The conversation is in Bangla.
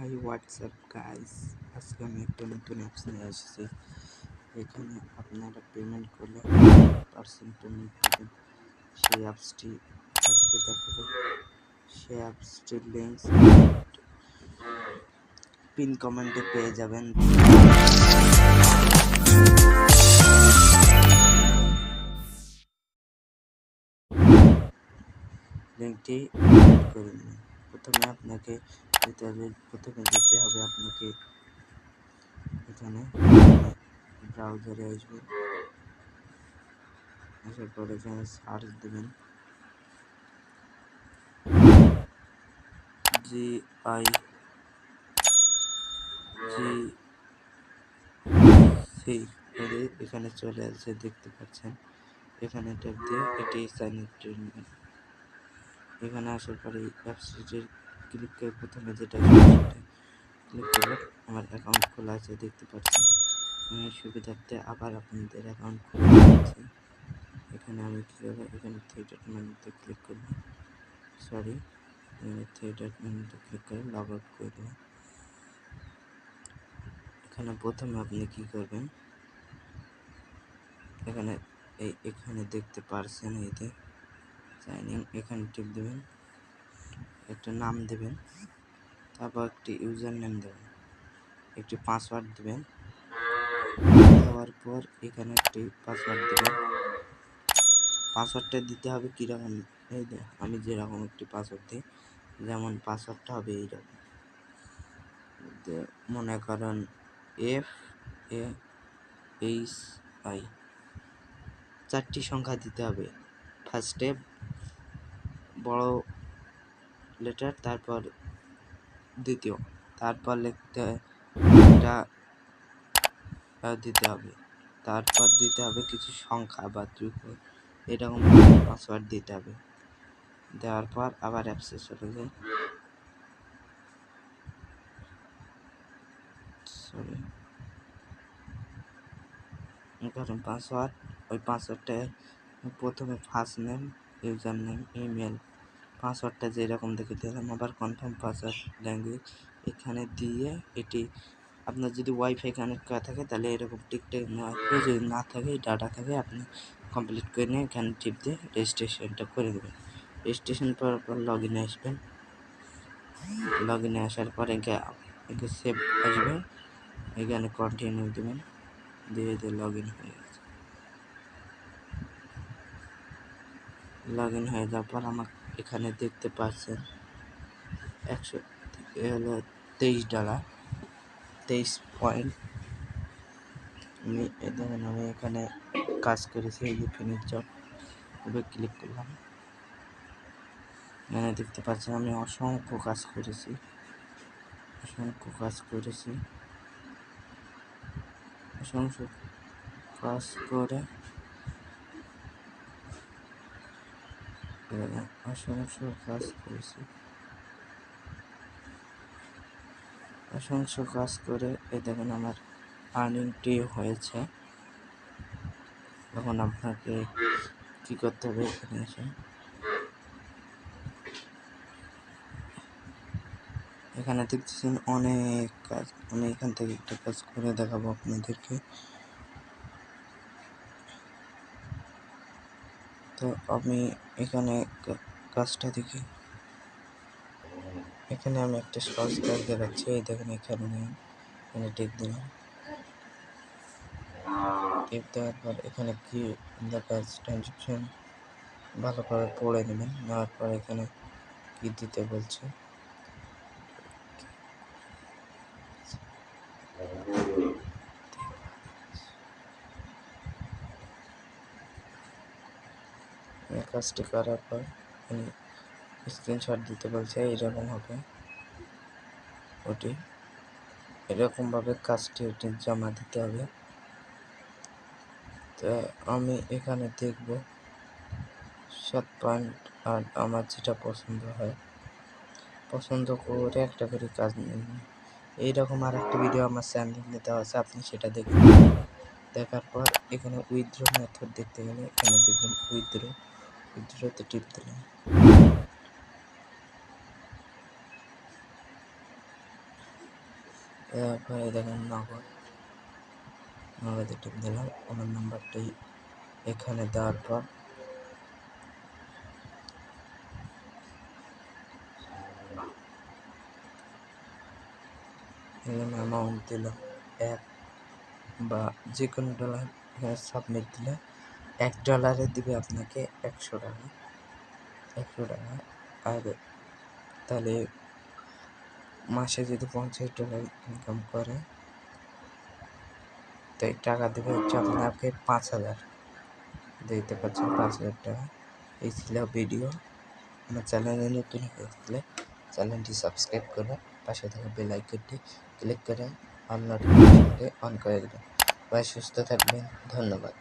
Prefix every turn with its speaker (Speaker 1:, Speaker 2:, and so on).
Speaker 1: হাই হোয়াটসঅ্যাপ গাইস, আজকে আমি একটা নতুন অ্যাপস নিয়ে এসেছি। এখানে আপনারা পেমেন্ট করলে পার্সেন্ট পেমেন্ট পাবেন। সেই অ্যাপসটি আজকে দেখাবো। সেই অ্যাপসটির লিঙ্ক পিন কমেন্টে পেয়ে যাবেন। লিঙ্কটি করে নিন। প্রথমে যেতে হবে আপনাকে এখানে ব্রাউজারে আসবে। আসার পর এখানে সার্চ দেবেন GIGC করে এখানে চলে আসছে, দেখতে পাচ্ছেন। এখানে ট্যাপ দিয়ে এটি সাইন আপ করে নেবেন। এখানে আসার পরে অ্যাপসটির ক্লিক করে প্রথমে যেটা সেটা ক্লিক করবেন। আমার অ্যাকাউন্ট খোলা আছে, দেখতে পাচ্ছেন। আমি সুবিধার্থে আবার আপনাদের অ্যাকাউন্ট খুলে দিচ্ছি। এখানে আমি কী করবো, এখানে থিয়েটার মেনুতে ক্লিক করবো। থিয়েটার মেনুতে ক্লিক করে লগ আউট করে দেবেন। এখানে প্রথমে আপনি কি করবেন, এখানে দেখতে পারছেন, এইতে সাইন ইন, এখানে টিপ দেবেন, একটা নাম দেবেন, তারপর একটি ইউজার নেম দেবেন, একটি পাসওয়ার্ড দেবেন। দেওয়ার পর এখানে একটি পাসওয়ার্ড দেবেন। পাসওয়ার্ডটা দিতে হবে কীরকম, আমি যেরকম একটি পাসওয়ার্ড দিই, যেমন পাসওয়ার্ডটা হবে এইরকম, মনে করেন FAHI, 4টি সংখ্যা দিতে হবে। ফার্স্টে বড় লেটার, তারপর দ্বিতীয়, তারপর লিখতে এটা দিতে হবে, তারপর দিতে হবে কিছু সংখ্যা বা ত্রিকোণ, এরকম পাসওয়ার্ড দিতে হবে। দেওয়ার পর আবার অ্যাপসে চলে যাই। কারণ পাসওয়ার্ড, ওই পাসওয়ার্ডটা প্রথমে first name, user name, email, পাসওয়ার্ডটা যেরকম দেখে দিলাম। আবার কনফার্ম পাসওয়ার্ড ল্যাঙ্গুয়েজ এখানে দিয়ে এটি আপনার যদি ওয়াইফাই কানেক্ট করা থাকে তাহলে এরকম টিকটক নেওয়া হবে, যদি না থাকে ডাটা থাকে আপনি কমপ্লিট করে নিয়ে এখানে টিপ দিয়ে রেজিস্ট্রেশনটা করে দেবেন। রেজিস্ট্রেশন করার পর লগ ইনে আসবেন। লগ ইনে আসার পর একে সেভ আসবে, এখানে কন্টিনিউ দেবেন, ধীরে ধীরে লগ ইন হয়ে গেছে। লগ ইন হয়ে যাওয়ার পর আমার এখানে দেখতে পাচ্ছেন $23, 23 পয়েন্ট। আমি এখানে কাজ করেছি, এই যে ফিনিশ জব ক্লিক করলাম। এখানে দেখতে পাচ্ছেন আমি অসংখ্য কাজ করেছি, অসংখ্য কাজ করে এই দেখেন আমার আর্নিংটি হয়েছে। এখন আপনাকে কি করতে হবে, এখানে এসে এখানে দেখতেছেন অনেক কাজ। আমি এখান থেকে একটা কাজ করে দেখাবো আপনাদেরকে। তো আমি এখানে কাজটা দেখি, এখানে আমি একটা সহজ কাজ দেখাচ্ছি। এই দেখেন এখানে টিপ দিলাম। টিপ দেওয়ার পর এখানে কি লেখা আছে ট্রানজেকশন, ভালো করে পড়ে নেবেন। নেওয়ার পর এখানে কি দিতে বলছে, কাজটি করার পর স্ক্রিনশট দিতে বলছে, এইরকম হবে। ওটি এরকমভাবে কাজটি জমা দিতে হবে। তো আমি এখানে দেখব 7.8, আমার যেটা পছন্দ হয় পছন্দ করে একটা করে কাজ নেব। এইরকম আর একটা ভিডিও আমার চ্যানেলে দেওয়া আছে, আপনি সেটা দেখুন। দেখার পর এখানে উইথড্র মেথড দেখতে গেলে এখানে দেখবেন উইথড্রতে টিপ দিলাম। তারপরে দেখেন নগদে টিপ দিলাম। আমার নাম্বারটি এখানে দেওয়ার পর এখানে অ্যামাউন্ট দিলাম 1 বা যে কোনো ডলার। এখানে সাবমিট দিলে $1 দিবে আপনাকে 100 টাকা। আর তাহলে মাসে যদি $50 ইনকাম করে তো এই টাকা দেবে হচ্ছে আপনাকে 5,000 দিতে পারছেন, 5,000 টাকা। এই ছিল ভিডিও। আমার চ্যানেলে নতুন হয়ে থাকলে চ্যানেলটি সাবস্ক্রাইব করে পাশে থাকা বেল আইকনটি ক্লিক করে অল নোটিফিকেশনটি অন করে দেবেন। সবাই সুস্থ থাকবেন, ধন্যবাদ।